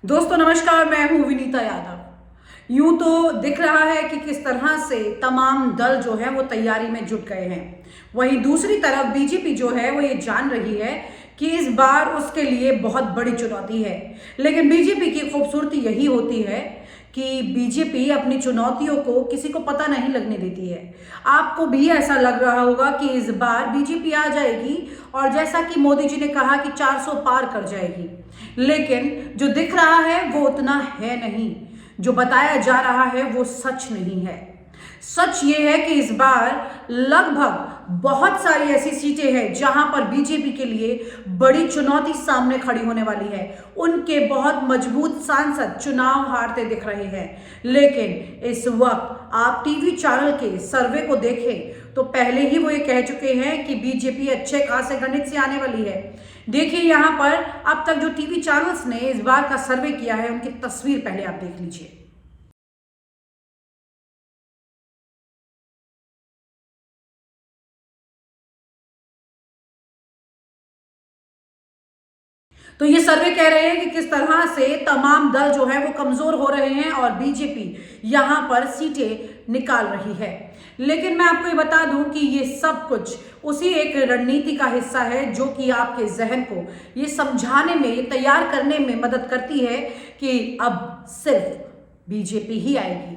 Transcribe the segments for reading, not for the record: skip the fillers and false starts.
दोस्तों नमस्कार, मैं हूं विनीता यादव। यूं तो दिख रहा है कि किस तरह से तमाम दल जो है वो तैयारी में जुट गए हैं। वहीं दूसरी तरफ बीजेपी जो है वो ये जान रही है कि इस बार उसके लिए बहुत बड़ी चुनौती है। लेकिन बीजेपी की खूबसूरती यही होती है कि बीजेपी अपनी चुनौतियों को किसी को पता नहीं लगने देती है। आपको भी ऐसा लग रहा होगा कि इस बार बीजेपी आ जाएगी और जैसा कि मोदी जी ने कहा कि 400 पार कर जाएगी, लेकिन जो दिख रहा है वो उतना है नहीं। जो बताया जा रहा है वो सच नहीं है। सच ये है कि इस बार लगभग बहुत सारी ऐसी सीटें हैं जहां पर बीजेपी के लिए बड़ी चुनौती सामने खड़ी होने वाली है। उनके बहुत मजबूत सांसद चुनाव हारते दिख रहे हैं। लेकिन इस वक्त आप टीवी चैनल के सर्वे को देखें तो पहले ही वो ये कह चुके हैं कि बीजेपी अच्छे खासे गणित से आने वाली है। देखिए यहां पर अब तक जो टीवी चैनल्स ने इस बार का सर्वे किया है उनकी तस्वीर पहले आप देख लीजिए। तो ये सर्वे कह रहे हैं कि किस तरह से तमाम दल जो है वो कमजोर हो रहे हैं और बीजेपी यहां पर सीटें निकाल रही है। लेकिन मैं आपको ये बता दूं कि ये सब कुछ उसी एक रणनीति का हिस्सा है जो कि आपके जहन को ये समझाने में, ये तैयार करने में मदद करती है कि अब सिर्फ बीजेपी ही आएगी।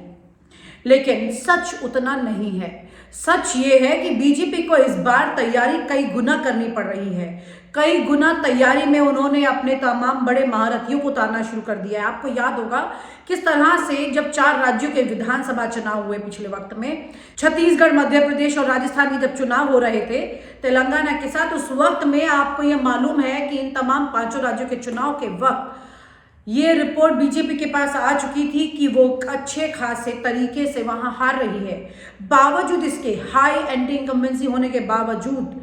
लेकिन सच उतना नहीं है। सच ये है कि बीजेपी को इस बार तैयारी कई गुना करनी पड़ रही है। कई गुना तैयारी में उन्होंने अपने तमाम बड़े महारथियों को उतारना शुरू कर दिया है। आपको याद होगा किस तरह से जब 4 राज्यों के विधानसभा चुनाव हुए पिछले वक्त में, छत्तीसगढ़, मध्य प्रदेश और राजस्थान में जब चुनाव हो रहे थे तेलंगाना के साथ, उस वक्त में आपको यह मालूम है कि इन तमाम 5 राज्यों के चुनाव के वक्त ये रिपोर्ट बीजेपी के पास आ चुकी थी कि वो अच्छे खासे तरीके से वहां हार रही है। बावजूद इसके, हाई एंटी इनकम्बेंसी होने के बावजूद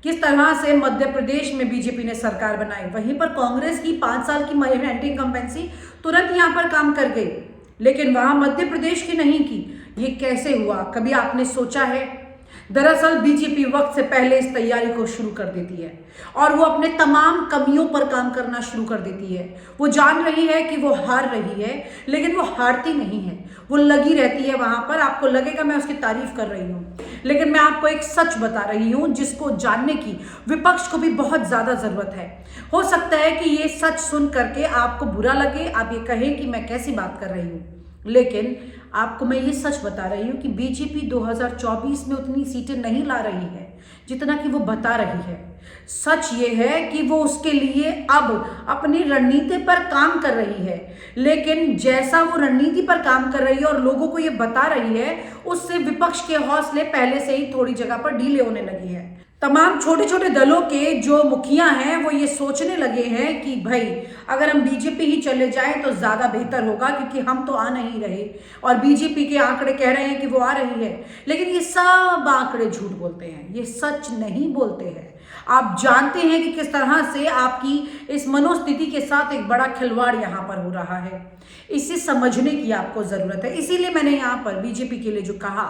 किस तरह से मध्य प्रदेश में बीजेपी ने सरकार बनाई। वहीं पर कांग्रेस की 5 साल की एंटी इनकम्बेंसी तुरंत यहां पर काम कर गई, लेकिन वहां मध्य प्रदेश की नहीं की। ये कैसे हुआ, कभी आपने सोचा है? दरअसल बीजेपी वक्त से पहले इस तैयारी को शुरू कर देती है और वो अपने तमाम कमियों पर काम करना शुरू कर देती है। वो जान रही है कि वो हार रही है, लेकिन वो हारती नहीं है, वो लगी रहती है वहां पर। आपको लगेगा मैं उसकी तारीफ कर रही हूं, लेकिन मैं आपको एक सच बता रही हूं जिसको जानने की विपक्ष को भी बहुत ज्यादा जरूरत है। हो सकता है कि ये सच सुन करके आपको बुरा लगे, आप ये कहें कि मैं कैसी बात कर रही हूं, लेकिन आपको मैं ये सच बता रही हूं कि बीजेपी 2024 में उतनी सीटें नहीं ला रही है जितना कि वो बता रही है। सच ये है कि वो उसके लिए अब अपनी रणनीति पर काम कर रही है, लेकिन जैसा वो रणनीति पर काम कर रही है और लोगों को ये बता रही है, उससे विपक्ष के हौसले पहले से ही थोड़ी जगह पर ढीले होने लगे हैं। तमाम छोटे छोटे दलों के जो मुखिया हैं वो ये सोचने लगे हैं कि भाई अगर हम बीजेपी ही चले जाएं तो ज़्यादा बेहतर होगा, क्योंकि हम तो आ नहीं रहे और बीजेपी के आंकड़े कह रहे हैं कि वो आ रही है। लेकिन ये सब आंकड़े झूठ बोलते हैं, ये सच नहीं बोलते हैं। आप जानते हैं कि किस तरह से आपकी इस मनोस्थिति के साथ एक बड़ा खिलवाड़ यहाँ पर हो रहा है। इसे समझने की आपको ज़रूरत है। इसीलिए मैंने यहाँ पर बीजेपी के लिए जो कहा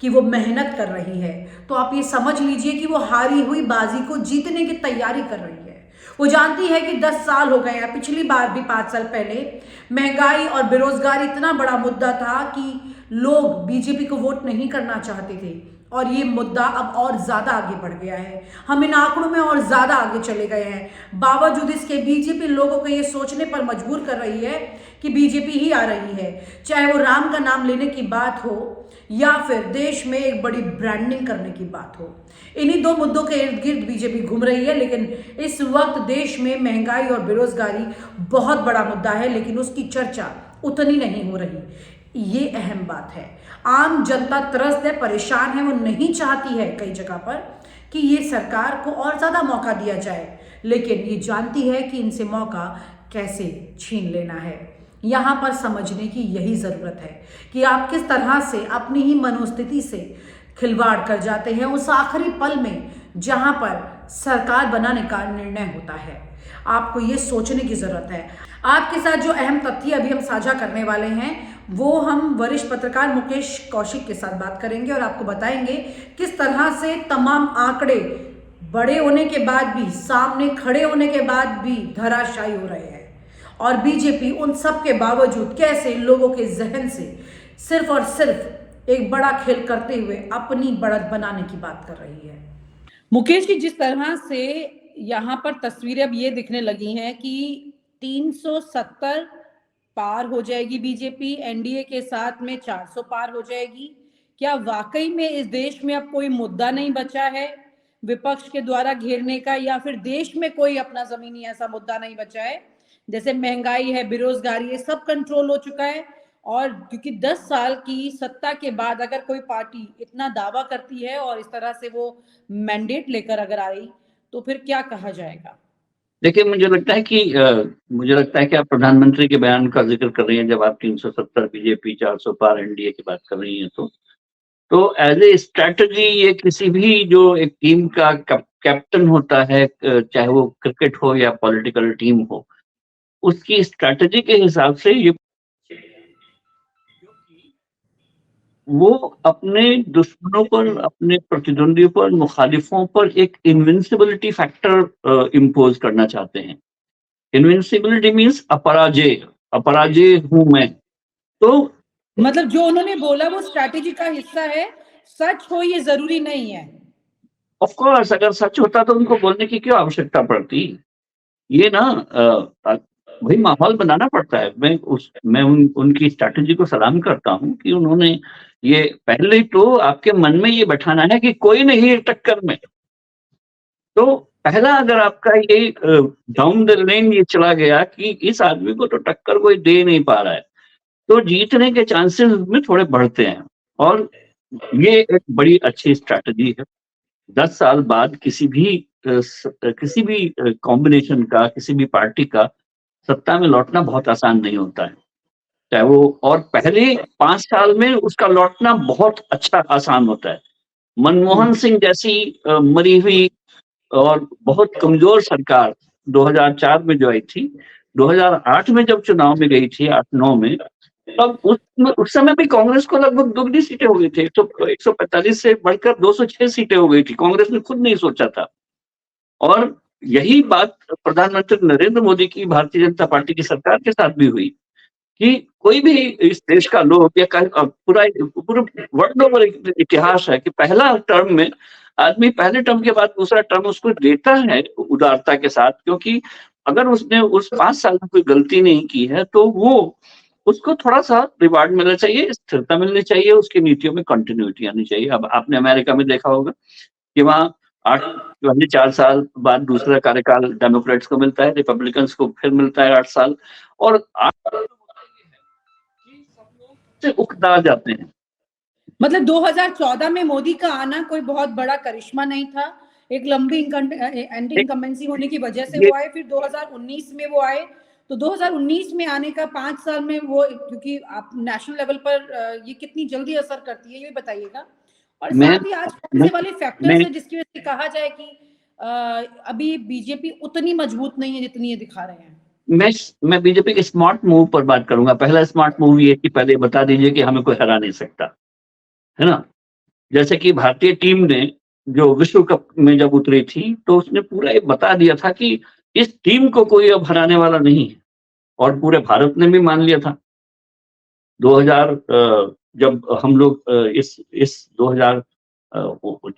कि वो मेहनत कर रही है, तो आप ये समझ लीजिए कि वो हारी हुई बाजी को जीतने की तैयारी कर रही है। वो जानती है कि 10 साल हो गए हैं, पिछली बार भी 5 साल पहले महंगाई और बेरोजगारी इतना बड़ा मुद्दा था कि लोग बीजेपी को वोट नहीं करना चाहते थे, और ये मुद्दा अब और ज़्यादा आगे बढ़ गया है। हम इन आंकड़ों में और ज़्यादा आगे चले गए हैं। बावजूद इसके बीजेपी लोगों को ये सोचने पर मजबूर कर रही है कि बीजेपी ही आ रही है, चाहे वो राम का नाम लेने की बात हो या फिर देश में एक बड़ी ब्रांडिंग करने की बात हो। इन्हीं 2 मुद्दों के इर्द गिर्द बीजेपी घूम रही है। लेकिन इस वक्त देश में महंगाई और बेरोजगारी बहुत बड़ा मुद्दा है, लेकिन उसकी चर्चा उतनी नहीं हो रही। ये अहम बात है। आम जनता त्रस्त है, परेशान है, वो नहीं चाहती है कई जगह पर कि ये सरकार को और ज़्यादा मौका दिया जाए, लेकिन ये जानती है कि इनसे मौका कैसे छीन लेना है। यहाँ पर समझने की यही ज़रूरत है कि आप किस तरह से अपनी ही मनोस्थिति से खिलवाड़ कर जाते हैं उस आखिरी पल में जहाँ पर सरकार बनाने का निर्णय होता है। आपको ये सोचने की ज़रूरत है। आपके साथ जो अहम तथ्य अभी हम साझा करने वाले हैं वो हम वरिष्ठ पत्रकार मुकेश कौशिक के साथ बात करेंगे और आपको बताएंगे किस तरह से तमाम आंकड़े बड़े होने के बाद भी, सामने खड़े होने के बाद भी धराशायी हो रहे हैं और बीजेपी उन सब के बावजूद कैसे लोगों के जहन से सिर्फ और सिर्फ एक बड़ा खेल करते हुए अपनी बढ़त बनाने की बात कर रही है। मुकेश जी, जिस तरह से यहाँ पर तस्वीरें अब ये दिखने लगी हैं कि 370 पार हो जाएगी बीजेपी, एनडीए के साथ में 400 पार हो जाएगी, क्या वाकई में इस देश में अब कोई मुद्दा नहीं बचा है विपक्ष के द्वारा घेरने का, या फिर देश में कोई अपना जमीनी ऐसा मुद्दा नहीं बचा है? जैसे महंगाई है, बेरोजगारी, ये सब कंट्रोल हो चुका है। और क्योंकि 10 साल की सत्ता के बाद अगर कोई पार्टी इतना दावा करती है और इस तरह से वो मैंडेट लेकर अगर आई, तो फिर क्या कहा जाएगा? देखिए, मुझे लगता है कि आप प्रधानमंत्री के बयान का ज़िक्र कर रही हैं जब आप 370 बीजेपी 400 पार एनडीए की बात कर रही हैं तो एज़ ए स्ट्रैटेजी ये किसी भी जो एक टीम का कैप्टन होता है, चाहे वो क्रिकेट हो या पॉलिटिकल टीम हो, उसकी स्ट्रैटेजी के हिसाब से ये वो अपने दुश्मनों पर, अपने प्रतिद्वंदियों पर, मुखालिफों पर एक इनविंसिबिलिटी फैक्टर इम्पोज करना चाहते हैं। इनविंसिबिलिटी मीन्स अपराजेय, अपराजेय हूं मैं। तो मतलब जो उन्होंने बोला वो स्ट्रैटेजी का हिस्सा है, सच हो ये जरूरी नहीं है। ऑफ कोर्स अगर सच होता तो उनको बोलने की क्यों आवश्यकता पड़ती? ये ना वही माहौल बनाना पड़ता है। मैं उनकी स्ट्रैटेजी को सलाम करता हूं कि उन्होंने ये पहले तो आपके मन में ये बैठाना है कि कोई नहीं है टक्कर में। तो पहला अगर आपका ये डाउन द लेन ये चला गया कि इस आदमी को तो टक्कर कोई दे नहीं पा रहा है, तो जीतने के चांसेस में थोड़े बढ़ते हैं। और ये एक बड़ी अच्छी स्ट्रैटेजी है। 10 साल बाद किसी भी कॉम्बिनेशन का, किसी भी पार्टी का सत्ता में लौटना बहुत आसान नहीं होता है, चाहे वो, और पहले 5 साल में उसका लौटना बहुत अच्छा आसान होता है। मनमोहन सिंह जैसी मरी हुई और बहुत कमजोर सरकार 2004 में जो आई थी, 2008 में जब चुनाव में गई थी, 8-9 में, तब उस समय भी कांग्रेस को लगभग दुगनी सीटें हो गई थी। 145 से बढ़कर 206 सीटें हो गई थी। कांग्रेस ने खुद नहीं सोचा था। और यही बात प्रधानमंत्री नरेंद्र मोदी की भारतीय जनता पार्टी की सरकार के साथ भी हुई कि कोई भी इस देश का लोग या पूरा वर्ल्ड ओवर इतिहास है कि पहला टर्म में आदमी पहले टर्म के बाद दूसरा टर्म उसको देता है उदारता के साथ, क्योंकि अगर उसने उस 5 साल में कोई गलती नहीं की है तो वो उसको थोड़ा सा रिवार्ड मिलना चाहिए, स्थिरता मिलनी चाहिए, उसकी नीतियों में कंटिन्यूटी आनी चाहिए। अब आपने अमेरिका में देखा होगा कि वहाँ 4 साल बाद दूसरा कार्यकाल डेमोक्रेट्स को मिलता है, रिपब्लिकन्स को फिर मिलता है 8 साल, और 8 साल से उकता जाते हैं। मतलब 2014 में मोदी का आना कोई बहुत बड़ा करिश्मा नहीं था, एक लंबी एंटी इनकम्बेंसी होने की वजह से वो आए। फिर 2019 में वो आए, तो 2019 में आने का 5 साल में वो, क्योंकि आप नेशनल लेवल पर ये कितनी जल्दी असर करती है ये बताइएगा। और साथ ही आज कौन से वाले फैक्टर्स है जिसकी वजह से कहा जाए कि अभी बीजेपी उतनी मजबूत नहीं है जितनी ये दिखा रहे हैं? मैं बीजेपी के स्मार्ट मूव पर बात करूंगा। पहला स्मार्ट मूव ये कि पहले बता दीजिए कि हमें कोई हरा नहीं सकता, है ना। जैसे कि भारतीय टीम ने जो विश्व कप में जब उतरी थी तो उसने पूरा ये बता दिया था कि इस टीम को कोई अब हराने वाला नहीं है, और पूरे भारत ने भी मान लिया था। 2000 जब हम लोग इस 2000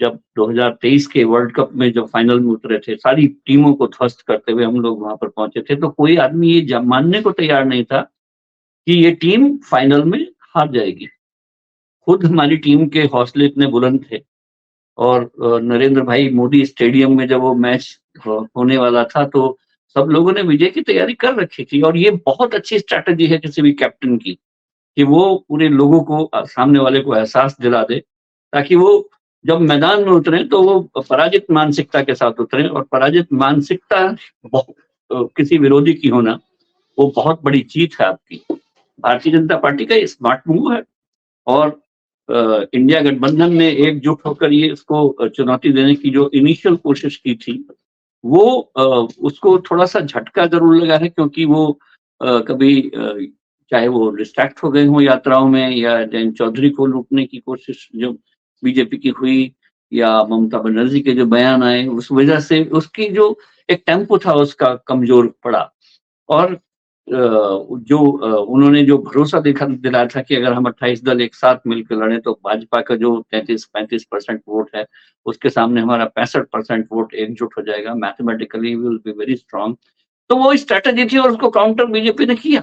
जब 2023 के वर्ल्ड कप में जब फाइनल में उतरे थे, सारी टीमों को ध्वस्त करते हुए हम लोग वहां पर पहुंचे थे, तो कोई आदमी ये मानने को तैयार नहीं था कि ये टीम फाइनल में हार जाएगी। खुद हमारी टीम के हौसले इतने बुलंद थे, और नरेंद्र भाई मोदी स्टेडियम में जब वो मैच होने वाला था तो सब लोगों ने विजय की तैयारी कर रखी थी। और ये बहुत अच्छी स्ट्रैटेजी है किसी भी कैप्टन की कि वो पूरे लोगों को, सामने वाले को एहसास दिला दे, ताकि वो जब मैदान में उतरे तो वो पराजित मानसिकता के साथ उतरे। और पराजित मानसिकता किसी विरोधी की होना वो बहुत बड़ी जीत है आपकी। भारतीय जनता पार्टी का ये स्मार्ट मूव है, और इंडिया गठबंधन ने एकजुट होकर ये इसको चुनौती देने की जो इनिशियल कोशिश की थी, वो उसको थोड़ा सा झटका जरूर लगा है, क्योंकि वो कभी चाहे वो डिस्ट्रैक्ट हो गए हों यात्राओं में, या जयंत चौधरी को लूटने की कोशिश जो बीजेपी की हुई, या ममता बनर्जी के जो बयान आए, उस वजह से उसकी जो एक टेम्पो था उसका कमजोर पड़ा। और जो उन्होंने जो भरोसा दिलाया था कि अगर हम 28 दल एक साथ मिलकर लड़े तो भाजपा का जो 33-35% वोट है उसके सामने हमारा 65% वोट एकजुट हो जाएगा, mathematically we will be very strong. तो वो स्ट्रैटेजी थी और उसको काउंटर बीजेपी ने किया,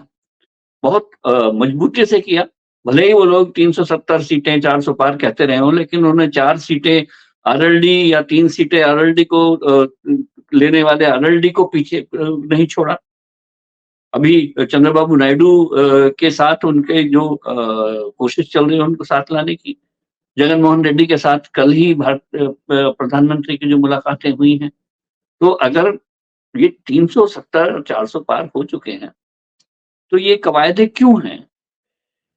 बहुत मजबूती से किया। भले ही वो लोग 370 सीटें 400 पार कहते रहे हों, लेकिन उन्होंने 4 सीटें आरएलडी या 3 सीटें आरएलडी को लेने वाले आरएलडी को पीछे नहीं छोड़ा। अभी चंद्रबाबू नायडू के साथ उनके जो कोशिश चल रही है उनको साथ लाने की, जगन मोहन रेड्डी के साथ कल ही भारत प्रधानमंत्री की जो मुलाकातें हुई हैं, तो अगर ये 370 और 400 पार हो चुके हैं तो ये कवायदे क्यों हैं?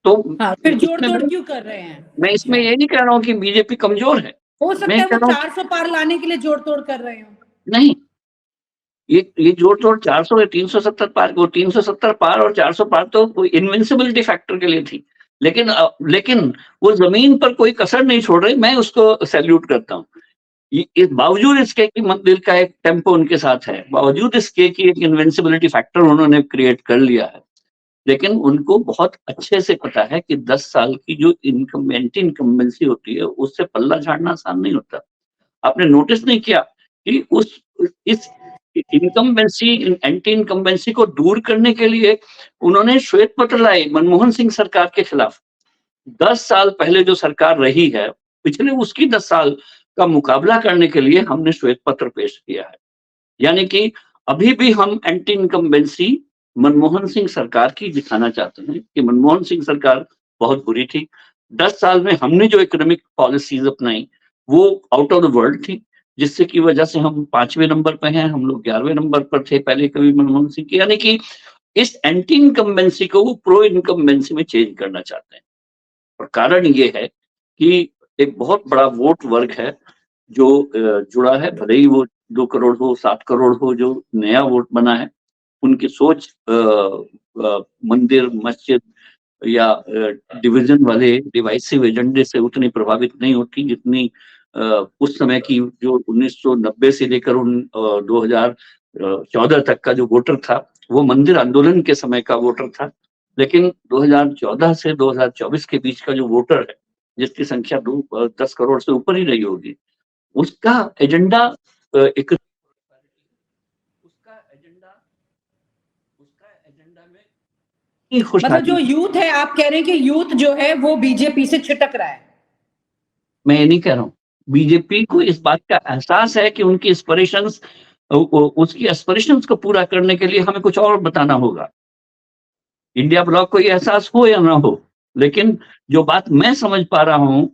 तो हाँ, फिर जोड़ तोड़ क्यों कर रहे हैं? मैं इसमें ये नहीं कह रहा हूँ कि बीजेपी कमजोर है, हो सकता मैं है कह वो रहा हूँ 400 पार लाने के लिए जोड़ तोड़ कर रहे हो। नहीं, ये जोड़ तोड़ 400 या 370 पार, वो 370 पार और 400 पार तो इनविंसिबिलिटी फैक्टर के लिए थी, लेकिन वो जमीन पर कोई कसर नहीं छोड़ रहे, मैं उसको सैल्यूट करता हूँ। बावजूद इसके कि मंदिर का एक टेम्पो उनके साथ है, बावजूद इसके कि एक इनविंसिबिलिटी फैक्टर उन्होंने क्रिएट कर लिया है, लेकिन उनको बहुत अच्छे से पता है कि 10 साल की जो एंटी इनकम्बेंसी होती है उससे पल्ला झाड़ना आसान नहीं होता। आपने नोटिस नहीं किया कि इस इनकम्बेंसी एंटी इनकम्बेंसी को दूर करने के लिए उन्होंने श्वेत पत्र लाए मनमोहन सिंह सरकार के खिलाफ। 10 साल पहले जो सरकार रही है, पिछले उसकी 10 साल का मुकाबला करने के लिए हमने श्वेत पत्र पेश किया है। यानी कि अभी भी हम एंटी इनकम्बेंसी मनमोहन सिंह सरकार की दिखाना चाहते हैं कि मनमोहन सिंह सरकार बहुत बुरी थी। 10 साल में हमने जो इकोनॉमिक पॉलिसीज अपनाई वो आउट ऑफ द वर्ल्ड थी, जिससे की वजह से हम 5वें नंबर पे हैं, हम लोग 11वें नंबर पर थे पहले कभी मनमोहन सिंह की। यानी कि इस एंटी इनकम्बेंसी को वो प्रो इनकम्बेंसी में चेंज करना चाहते हैं। और कारण ये है कि एक बहुत बड़ा वोट वर्ग है जो जुड़ा है, भले ही वो 2 करोड़ हो 7 करोड़ हो, जो नया वोट बना है, उनकी सोच मंदिर मस्जिद या डिवीजन वाले डिवाइसिव एजेंडे से उतनी प्रभावित नहीं होती जितनी उस समय की जो 1990 से लेकर 2014 तक का जो वोटर था वो मंदिर आंदोलन के समय का वोटर था। लेकिन 2014 से 2024 के बीच का जो वोटर है, जिसकी संख्या 10 करोड़ से ऊपर ही रही होगी, उसका एजेंडा एक में मतलब जो यूथ है, आप कह रहे हैं कि यूथ जो है वो बीजेपी से छिटक रहा है? मैं ये नहीं कह रहा हूँ, बीजेपी को इस बात का एहसास है कि उनकी एस्पिरेशंस, उसकी एस्पिरेशंस को पूरा करने के लिए हमें कुछ और बताना होगा। इंडिया ब्लॉक को ये एहसास हो या ना हो, लेकिन जो बात मैं समझ पा रहा हूँ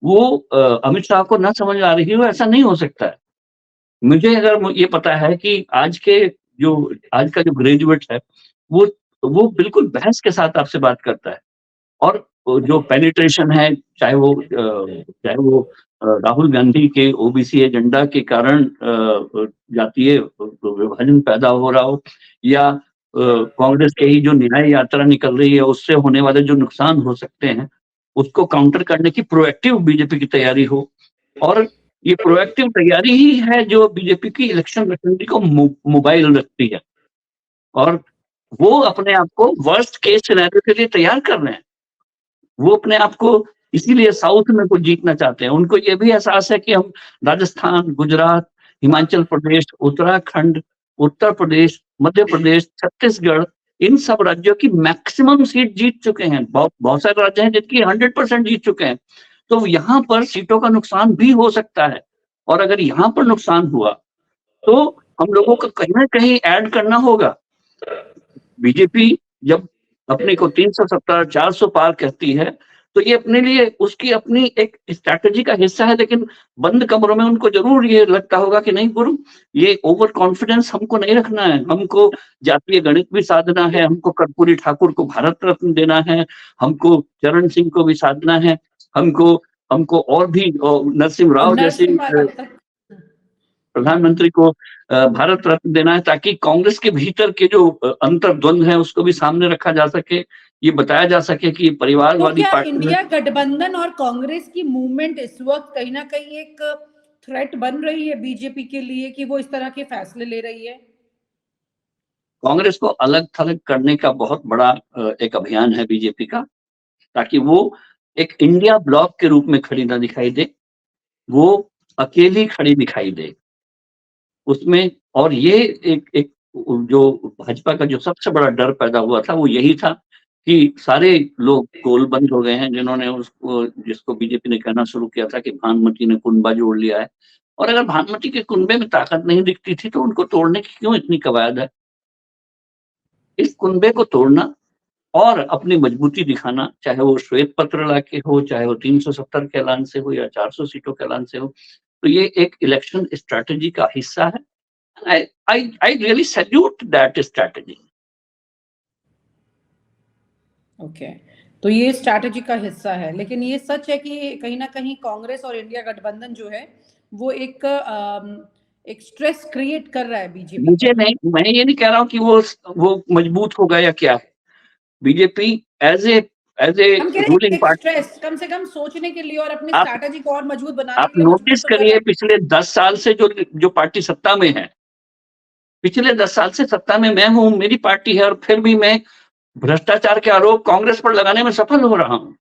वो अमित शाह को ना समझ आ रही हो, ऐसा नहीं हो सकता है। मुझे अगर ये पता है कि आज का जो ग्रेजुएट है वो बिल्कुल बहस के साथ आपसे बात करता है, और जो पेनिट्रेशन है, चाहे वो राहुल गांधी के ओबीसी एजेंडा के कारण जातीय विभाजन पैदा हो रहा हो, या कांग्रेस के ही जो न्याय यात्रा निकल रही है उससे होने वाले जो नुकसान हो सकते हैं उसको काउंटर करने की प्रोएक्टिव बीजेपी की तैयारी हो, और ये प्रोएक्टिव तैयारी ही है जो बीजेपी की इलेक्शन रणनीति को मोबाइल रखती है, और वो अपने आप को वर्स्ट केस सिनेरियो के लिए तैयार कर रहे हैं। वो अपने आप को इसीलिए साउथ में कुछ जीतना चाहते हैं। उनको ये भी एहसास है कि हम राजस्थान, गुजरात, हिमाचल प्रदेश, उत्तराखंड, उत्तर प्रदेश, मध्य प्रदेश, छत्तीसगढ़, इन सब राज्यों की मैक्सिमम सीट जीत चुके हैं। बहुत सारे राज्य हैं जिनकी 100% जीत चुके हैं। तो यहाँ पर सीटों का नुकसान भी हो सकता है, और अगर यहाँ पर नुकसान हुआ तो हम लोगों को कहीं ना कहीं ऐड करना होगा। बीजेपी जब अपने को 370 400 पार कहती है तो ये अपने लिए उसकी अपनी एक स्ट्रैटेजी का हिस्सा है, लेकिन बंद कमरों में उनको जरूर ये लगता होगा कि नहीं गुरु, ये ओवर कॉन्फिडेंस हमको नहीं रखना है, हमको जातीय गणित भी साधना है, हमको कर्पूरी ठाकुर को भारत रत्न देना है, हमको चरण सिंह को भी साधना है, हमको और भी नरसिम्हा राव जैसे प्रधानमंत्री को भारत रत्न देना है, ताकि कांग्रेस के भीतर के जो अंतर्द्वंद है उसको भी सामने रखा जा सके, ये बताया जा सके कि परिवारवादी पार्टी। तो इंडिया गठबंधन और कांग्रेस की मूवमेंट इस वक्त कहीं ना कहीं एक थ्रेट बन रही है बीजेपी के लिए कि वो इस तरह के फैसले ले रही है? कांग्रेस को अलग थलग करने का बहुत बड़ा एक अभियान है बीजेपी का, ताकि वो एक इंडिया ब्लॉक के रूप में खड़ी ना दिखाई दे, वो अकेली खड़ी दिखाई दे उसमें। और ये एक जो भाजपा का जो सबसे बड़ा डर पैदा हुआ था वो यही था कि सारे लोग गोलबंद हो गए हैं, जिन्होंने उसको जिसको बीजेपी ने कहना शुरू किया था कि भानुमति ने कुनबा जोड़ लिया है। और अगर भानुमति के कुनबे में ताकत नहीं दिखती थी तो उनको तोड़ने की क्यों इतनी कवायद है? इस कुनबे को तोड़ना और अपनी मजबूती दिखाना, चाहे वो श्वेत पत्र लाके हो, चाहे वो 370 के ऐलान से हो या 400 सीटों के ऐलान से हो, तो ये एक इलेक्शन स्ट्रैटेजी का हिस्सा है। I really salute that strategy. Okay, तो ये स्ट्रैटेजी का हिस्सा है, लेकिन ये सच है कि कहीं ना कहीं कांग्रेस और इंडिया गठबंधन जो है वो एक स्ट्रेस क्रिएट कर रहा है बीजेपी मुझे पर। नहीं, मैं ये नहीं कह रहा हूँ कि वो मजबूत होगा या क्या है। बीजेपी एज ए हम कह रहे हैं रूलिंग एक पार्टी, स्ट्रेस कम से कम सोचने के लिए और अपनी आप स्ट्रैटेजी को और मजबूत बनाने आप के लिए मजबूत नोटिस तो कर रहा करिए है। पिछले 10 साल से जो पार्टी सत्ता में है, पिछले 10 साल से सत्ता में मैं हूँ, मेरी पार्टी है, और फिर भी मैं भ्रष्टाचार के आरोप कांग्रेस पर लगाने में सफल हो रहा हूँ।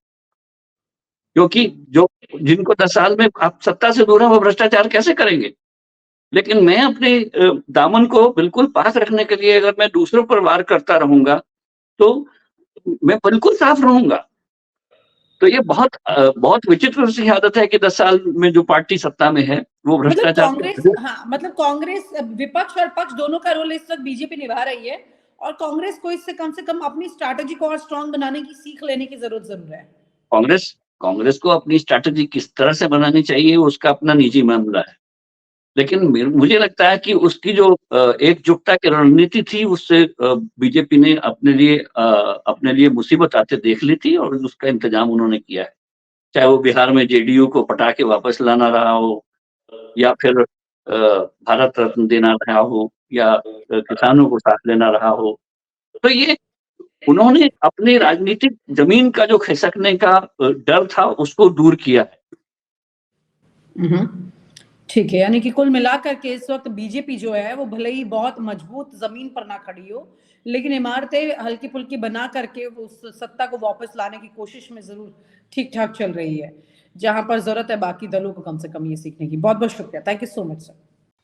क्योंकि जो जिनको 10 साल में आप सत्ता से दूर हैं वो भ्रष्टाचार कैसे करेंगे? लेकिन मैं अपने दामन को बिल्कुल पाक रखने के लिए अगर मैं दूसरों पर वार करता रहूंगा तो मैं बिल्कुल साफ रहूंगा। तो ये बहुत विचित्र सी आदत है कि 10 साल में जो पार्टी सत्ता में है वो मतलब भ्रष्टाचार कांग्रेस, हाँ मतलब कांग्रेस विपक्ष और पक्ष दोनों का रोल इस वक्त बीजेपी निभा रही है, और कांग्रेस को इससे कम से कम अपनी स्ट्रैटेजी को और स्ट्रांग बनाने की सीख लेने की जरूर है। कांग्रेस को अपनी स्ट्रैटेजी किस तरह से बनानी चाहिए उसका अपना निजी मामला है। लेकिन मुझे लगता है कि उसकी जो एकजुटता की रणनीति थी उससे बीजेपी ने अपने लिए मुसीबत आते देख ली थी और उसका इंतजाम उन्होंने किया है। चाहे वो बिहार में जेडीयू को पटा के वापस लाना रहा हो, या फिर भारत रत्न देना रहा हो, या किसानों को साथ लेना रहा हो। तो ये उन्होंने अपनी राजनीतिक जमीन का जो खिसकने का डर था उसको दूर किया है। ठीक है, यानी कि कुल मिलाकर के इस वक्त बीजेपी जो है वो भले ही बहुत मजबूत जमीन पर ना खड़ी हो, लेकिन इमारतें हल्की फुल्की बना करके उस सत्ता को वापस लाने की कोशिश में जरूर ठीक ठाक चल रही है, जहां पर जरूरत है बाकी दलों को कम से कम ये सीखने की। बहुत बहुत शुक्रिया, thank you so much sir.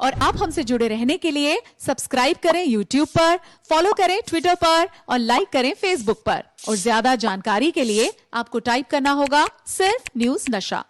और आप हमसे जुड़े रहने के लिए सब्सक्राइब करें YouTube पर, फॉलो करें Twitter पर और लाइक करें Facebook पर। और ज्यादा जानकारी के लिए आपको टाइप करना होगा सिर्फ न्यूज़ नशा।